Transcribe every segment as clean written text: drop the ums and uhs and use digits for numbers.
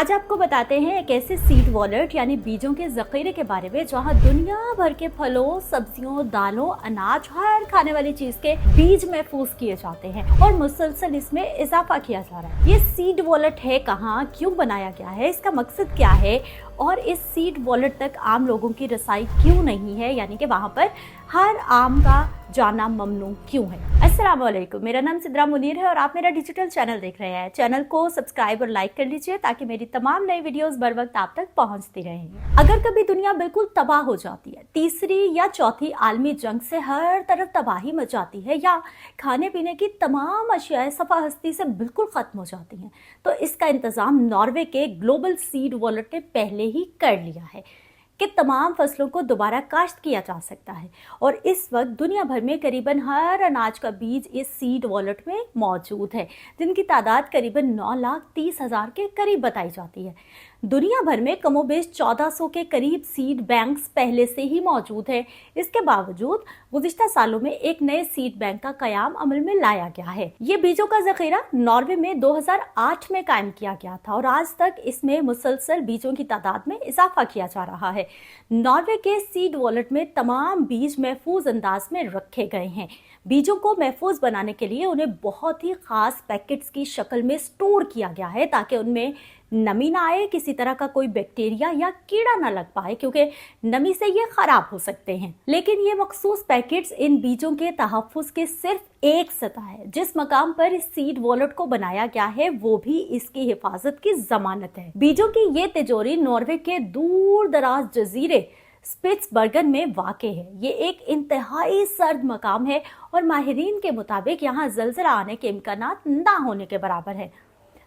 आज आपको बताते हैं एक ऐसे सीड वॉलेट यानी बीजों के ज़ख़ीरे के बारे में जहां दुनिया भर के फलों, सब्जियों, दालों, अनाज, हर खाने वाली चीज के बीज महफूज किए जाते हैं और मुसलसल इसमें इजाफा किया जा रहा है। ये सीड वॉलेट है कहाँ, क्यों बनाया गया है, इसका मकसद क्या है और इस सीड वॉलेट तक आम लोगों की रसाई क्यों नहीं है, यानी कि वहाँ पर हर आम का जाना ममनू क्यों है। अस्सलाम वालेकुम, मेरा नाम सिद्रा मुनीर है और आप मेरा डिजिटल चैनल देख रहे हैं। चैनल को सब्सक्राइब और लाइक कर लीजिए ताकि मेरी तमाम नई वीडियोस बर वक्त आप तक पहुंचती रहें। अगर कभी दुनिया बिल्कुल तबाह हो जाती है, तीसरी या चौथी आलमी जंग से हर तरफ तबाही मच जाती है या खाने पीने की तमाम अशियाएं सफा हस्ती से बिल्कुल खत्म हो जाती हैं, तो इसका इंतजाम नॉर्वे के ग्लोबल सीड वॉलेट ने पहले ही कर लिया है कि तमाम फसलों को दोबारा काश्त किया जा सकता है। और इस वक्त दुनिया भर में करीबन हर अनाज का बीज इस सीड वॉलेट में मौजूद है, जिनकी तादाद करीबन 9,30,000 के करीब बताई जाती है। दुनिया भर में कमोबेश 1400 के करीब सीड बैंक्स पहले से ही मौजूद है। इसके बावजूद गुज़िश्ता सालों में एक नए सीड बैंक का कयाम अमल में लाया गया है। ये बीजों का जखीरा नॉर्वे में 2008 में कायम किया गया था और आज तक इसमें मुसलसल बीजों की तादाद में इजाफा किया जा रहा है। नॉर्वे के सीड वॉलेट में तमाम बीज महफूज अंदाज में रखे गए हैं। बीजों को महफूज बनाने के लिए उन्हें बहुत ही खास पैकेट्स की शक्ल में स्टोर किया गया है ताकि उनमें नमी ना आए, किसी तरह का कोई बैक्टीरिया या कीड़ा ना लग पाए, क्योंकि नमी से ये खराब हो सकते हैं। लेकिन ये मखसूस पैकेट्स इन बीजों के तहफ़्फ़ुज़ के सिर्फ एक सतह है। जिस मकाम पर इस सीड वॉलेट को बनाया गया है वो भी इसकी हिफाजत की जमानत है। बीजों की ये तिजोरी नॉर्वे के दूर दराज जजीरे स्पिट्सबर्गन में वाक़ है। ये एक इंतहाई सर्द मकाम है और माहिरीन के मुताबिक यहाँ ज़लज़ला आने के इम्कानात ना होने के बराबर है।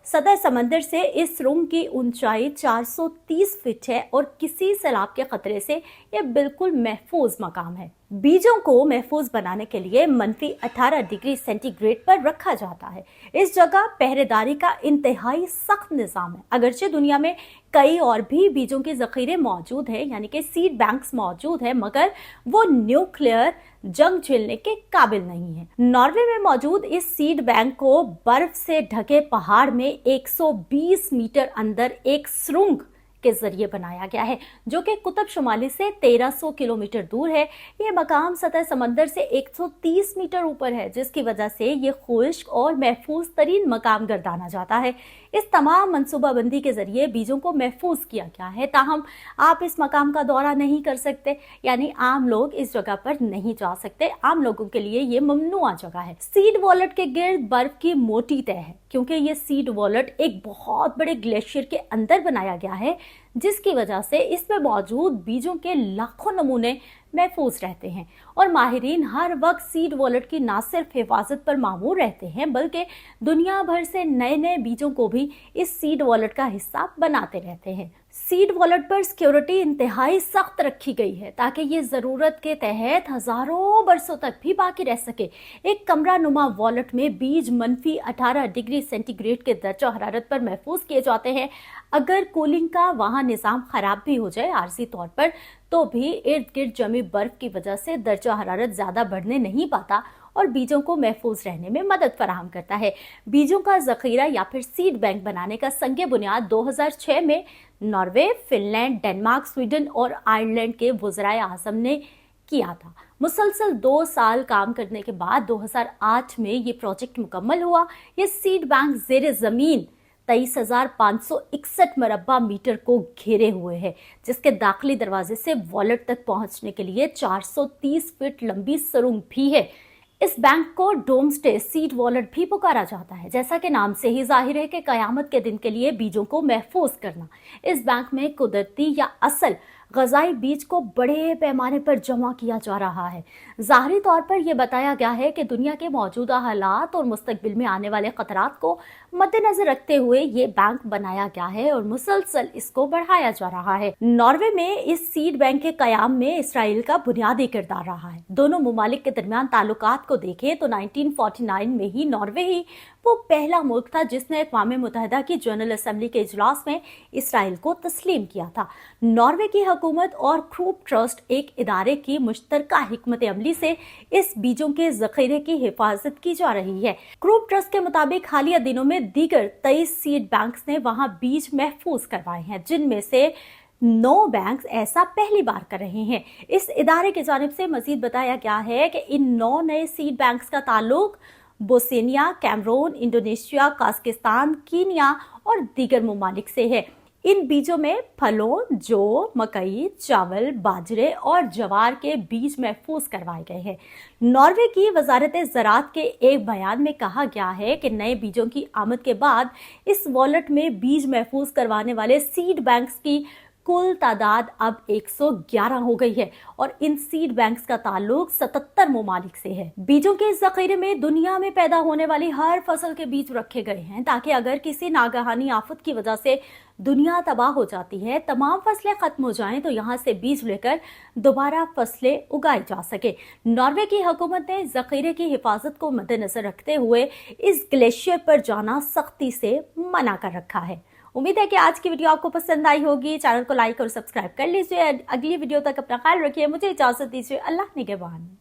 सतह समंदर से इस सुरंग की ऊंचाई 430 फीट है और किसी सैलाब के खतरे से यह बिल्कुल महफूज मकाम है। बीजों को महफूज बनाने के लिए -18 डिग्री सेंटीग्रेड पर रखा जाता है। इस जगह पहरेदारी का इंतहाई सख्त निज़ाम है। अगरचे दुनिया में कई और भी बीजों के ज़ख़ीरे मौजूद हैं, यानी कि सीड बैंक्स मौजूद हैं, मगर वो न्यूक्लियर जंग झेलने के काबिल नहीं है। नॉर्वे में मौजूद इस सीड बैंक को बर्फ से ढके पहाड़ में 120 मीटर अंदर एक सुरंग के जरिए बनाया गया है, जो कि कुतुब शुमाली से 1300 किलोमीटर दूर है। ये मकाम सतह समंदर से 130 मीटर ऊपर है, जिसकी वजह से ये खुश्क और महफूज तरीन मकाम गर्दाना जाता है। इस तमाम मनसूबाबंदी के जरिए बीजों को महफूज किया गया है। ताहम आप इस मकाम का दौरा नहीं कर सकते, यानी आम लोग इस जगह पर नहीं जा सकते। आम लोगों के लिए ये ममनुआ जगह है। सीड वॉलेट के गिर्द बर्फ की मोटी तह है, क्योंकि ये सीड वॉलेट एक बहुत बड़े ग्लेशियर के अंदर बनाया गया है, जिसकी वजह से इसमें मौजूद बीजों के लाखों नमूने महफूज रहते हैं। और माहिरीन हर वक्त सीड वॉलेट की न सिर्फ हिफाजत पर मामूर रहते हैं, बल्कि दुनिया भर से नए नए बीजों को भी इस सीड वॉलेट का हिस्सा बनाते रहते हैं। सीड वॉलेट पर सिक्योरिटी इंतहाई सख्त रखी गई है ताकि ये ज़रूरत के तहत हज़ारों बरसों तक भी बाकी रह सके। एक कमरा नुमा वॉलेट में बीज -18 डिग्री सेंटीग्रेड के दर्जा हरारत पर महफूज किए जाते हैं। अगर कूलिंग का वहाँ निज़ाम ख़राब भी हो जाए आर्जी तौर पर, तो भी इर्द गिर्द जमी बर्फ की वजह से दर्जा हरारत ज़्यादा बढ़ने नहीं पाता और बीजों को महफूज रहने में मदद फराहम करता है। बीजों का ज़ख़ीरा या फिर सीड बैंक बनाने का संगे बुनियाद 2006 में नॉर्वे, फिनलैंड, डेनमार्क, स्वीडन और आयरलैंड के वज़राए आज़म ने किया था। मुसलसल 2 साल काम करने के बाद 2008 में ये प्रोजेक्ट मुकम्मल हुआ। ये सीड बैंक ज़ेरे ज़मीन 23,561 मरबा मीटर को घेरे हुए है, जिसके दाखिली दरवाजे से वॉलेट तक पहुंचने के लिए 430 फीट लंबी सुरंग भी है। इस बैंक को डोमस्टे सीड वॉलेट भी पुकारा जाता है। जैसा कि नाम से ही जाहिर है कि कयामत के दिन के लिए बीजों को महफूज करना। इस बैंक में कुदरती या असल ग़ज़ाई बीज को बड़े पैमाने पर जमा किया जा रहा है। ज़ाहरी तौर पर यह बताया गया है कि दुनिया के मौजूदा हालात और मुस्तकबिल में आने वाले ख़तरात को मद्देनज़र रखते हुए ये बैंक बनाया गया है और मुसलसल इसको बढ़ाया जा रहा है। नॉर्वे में इस सीड बैंक के क़याम में इसराइल का बुनियादी किरदार रहा है। दोनों ममालिक के दरमियान ताल्लुकात को देखें तो 1949 में ही नॉर्वे ही वो पहला मुल्क था जिसने अक़वाम मुत्तहिदा की जनरल असेंबली के इजलास में इसराइल को तस्लीम किया था। नॉर्वे की हुकूमत और क्रूप ट्रस्ट एक इदारे की मुश्तरका हिकमत अमली से इस बीजों के जखीरे की हिफाजत की जा रही है। क्रूप ट्रस्ट के मुताबिक हालिया दिनों में दीगर 23 सीड बैंक्स ने वहां बीज महफूज करवाए हैं, जिनमें से 9 बैंक ऐसा पहली बार कर रहे हैं। इस इदारे की जानिब से मजीद बताया गया है कि इन 9 नए सीड बैंक्स का ताल्लुक बोस्निया, कैमरून, इंडोनेशिया, काज़ाकिस्तान, कीनिया और दीगर ममालिक से है। इन बीजों में फलों, जौ, मकई, चावल, बाजरे और जवार के बीज महफूज करवाए गए हैं। नॉर्वे की वजारत ज़राअत के एक बयान में कहा गया है कि नए बीजों की आमद के बाद इस वॉलेट में बीज महफूज करवाने वाले सीड बैंक्स की कुल तादाद अब 111 हो गई है और इन सीड बैंक्स का ताल्लुक 77 ममालिक से है। बीजों के इस जखीरे में दुनिया में पैदा होने वाली हर फसल के बीज रखे गए हैं ताकि अगर किसी नागहानी आफत की वजह से दुनिया तबाह हो जाती है, तमाम फसलें खत्म हो जाएं, तो यहाँ से बीज लेकर दोबारा फसलें उगाई जा सके। नॉर्वे की हुकूमत ने जखीरे की हिफाजत को मद्देनजर रखते हुए इस ग्लेशियर पर जाना सख्ती से मना कर रखा है। उम्मीद है कि आज की वीडियो आपको पसंद आई होगी। चैनल को लाइक और सब्सक्राइब कर लीजिए। अगली वीडियो तक अपना ख्याल रखिए। मुझे इजाजत दीजिए। अल्लाह निगहबान।